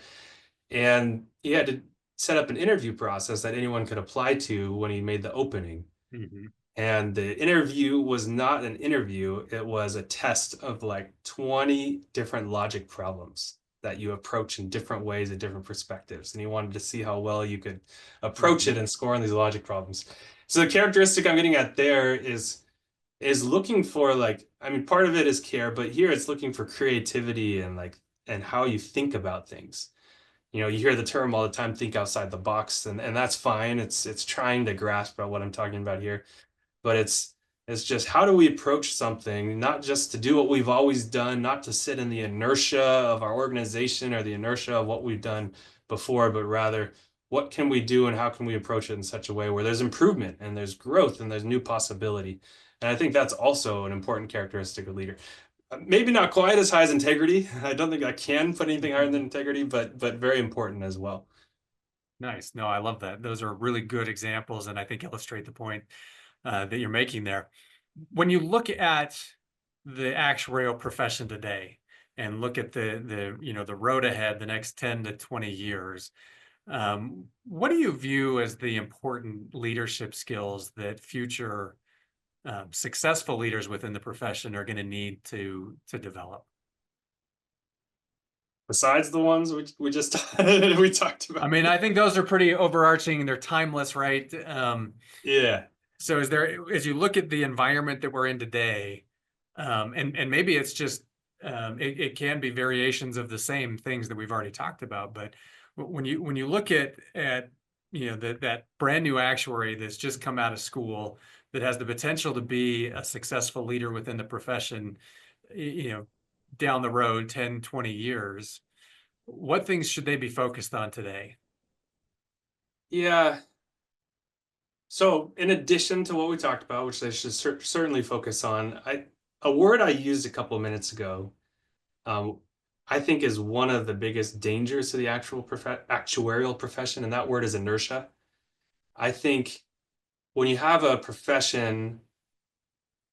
And he had to set up an interview process that anyone could apply to when he made the opening. Mhm. And the interview was not an interview, it was a test of like 20 different logic problems that you approach in different ways and different perspectives. And he wanted to see how well you could approach it Mhm. and score on these logic problems. So the characteristic I'm getting at there is looking for, like, I mean, part of it is care, but here it's looking for creativity and how you think about things. You hear the term all the time, think outside the box, and that's fine. It's trying to grasp at what I'm talking about here, but it's just how do we approach something, not just to do what we've always done, not to sit in the inertia of our organization or the inertia of what we've done before, but rather what can we do and how can we approach it in such a way where there's improvement and there's growth and there's new possibility. And I think that's also an important characteristic of leader. Maybe not quite as high as integrity. I don't think I can put anything higher than integrity, but very important as well. Nice. No, I love that. Those are really good examples, and I think illustrate the point that you're making there. When you look at the actuarial profession today and look at the road ahead, the next 10 to 20 years, what do you view as the important leadership skills that future successful leaders within the profession are going to need to develop? Besides the ones we just we talked I about. mean, I think those are pretty overarching. They're timeless, right? Yeah. So as you look at the environment that we're in today, and maybe it's just it can be variations of the same things that we've already talked about, but when you look at that brand new actuary that's just come out of school that has the potential to be a successful leader within the profession, down the road 10, 20 years, what things should they be focused on today? Yeah. So in addition to what we talked about, which they should certainly focus on, a word I used a couple of minutes ago, um, I think is one of the biggest dangers to the actuarial profession, and that word is inertia. I think when you have a profession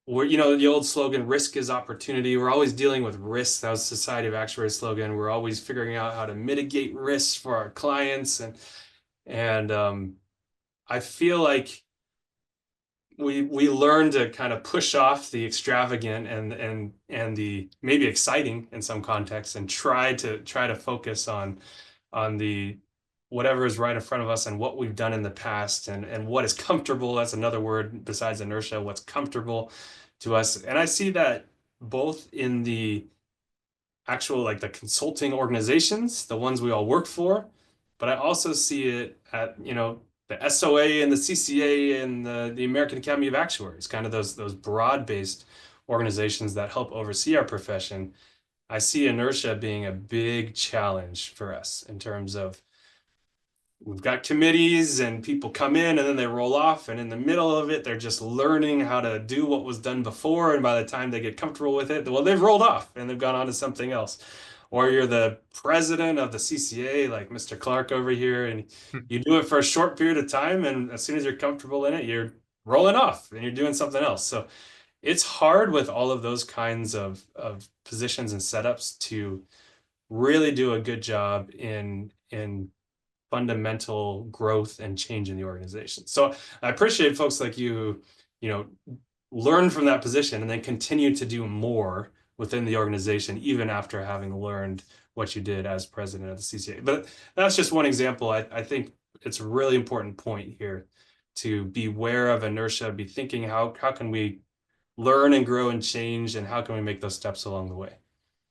where, the old slogan, risk is opportunity, we're always dealing with risks. That was Society of Actuaries slogan. We're always figuring out how to mitigate risks for our clients. And I feel like we learn to kind of push off the extravagant and the maybe exciting in some contexts and try to focus on the whatever is right in front of us and what we've done in the past and what is comfortable. That's another word besides inertia, what's comfortable to us. And I see that both in the actual, like the consulting organizations, the ones we all work for, but I also see it at, the SOA and the CCA and the American Academy of Actuaries, kind of those broad-based organizations that help oversee our profession. I see inertia being a big challenge for us in terms of we've got committees and people come in and then they roll off, and in the middle of it they're just learning how to do what was done before, and by the time they get comfortable with it, well, they've rolled off and they've gone on to something else. Or you're the president of the CCA, like Mr. Clark over here, and you do it for a short period of time, and as soon as you're comfortable in it, you're rolling off and you're doing something else. So it's hard with all of those kinds of positions and setups to really do a good job in fundamental growth and change in the organization. So I appreciate folks like you, learn from that position and then continue to do more within the organization, even after having learned what you did as president of the CCA. But that's just one example. I think it's a really important point here to be aware of inertia, be thinking how can we learn and grow and change, and how can we make those steps along the way.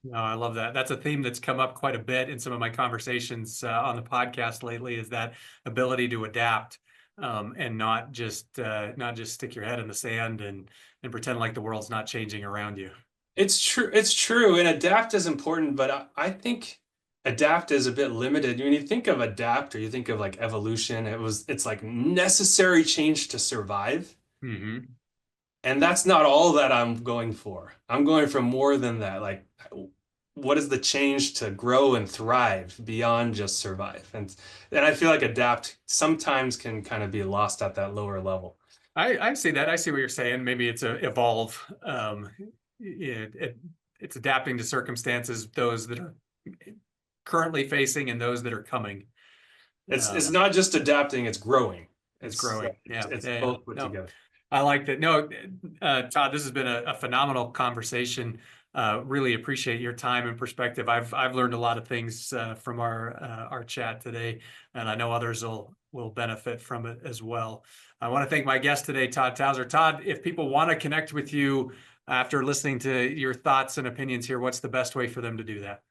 No, I love that. That's a theme that's come up quite a bit in some of my conversations on the podcast lately, is that ability to adapt and not just stick your head in the sand and pretend like the world's not changing around you. It's true. It's true. And adapt is important, but I think adapt is a bit limited. When you think of adapt or you think of like evolution, it's like necessary change to survive. Mm-hmm. And that's not all that I'm going for. I'm going for more than that. Like, what is the change to grow and thrive beyond just survive? And I feel like adapt sometimes can kind of be lost at that lower level. I see that. I see what you're saying. Maybe it's a evolve. It's adapting to circumstances, those that are currently facing and those that are coming. It's not just adapting, it's growing. It's growing. Yeah. It's Yeah. both put No, together. I like that. No, Todd, this has been a phenomenal conversation. Really appreciate your time and perspective. I've learned a lot of things from our chat today, and I know others will benefit from it as well. I want to thank my guest today, Todd Tauzer. Todd, if people want to connect with you after listening to your thoughts and opinions here, what's the best way for them to do that?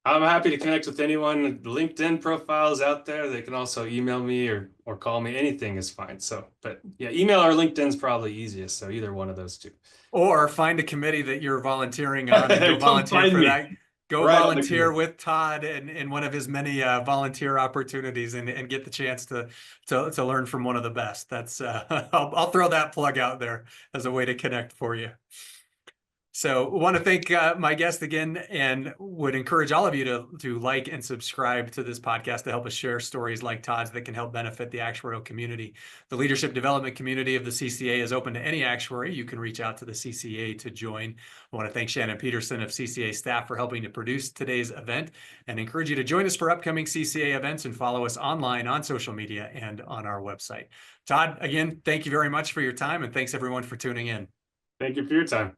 I'm happy to connect with anyone. LinkedIn profiles out there. They can also email me or call me. Anything is fine. So, but yeah, email or LinkedIn's probably easiest. So either one of those two. Or find a committee that you're volunteering on and go Come volunteer find for me. that. Go Right on the volunteer cusp. with Todd in one of his many volunteer opportunities and get the chance to learn from one of the best. That's I'll throw that plug out there as a way to connect for you. So want to thank my guest again, and would encourage all of you to like and subscribe to this podcast to help us share stories like Todd's that can help benefit the actuarial community. The leadership development community of the CCA is open to any actuary. You can reach out to the CCA to join. I want to thank Shannon Peterson of CCA staff for helping to produce today's event, and encourage you to join us for upcoming CCA events and follow us online on social media and on our website. Todd, again, thank you very much for your time, and thanks everyone for tuning in. Thank you for your time.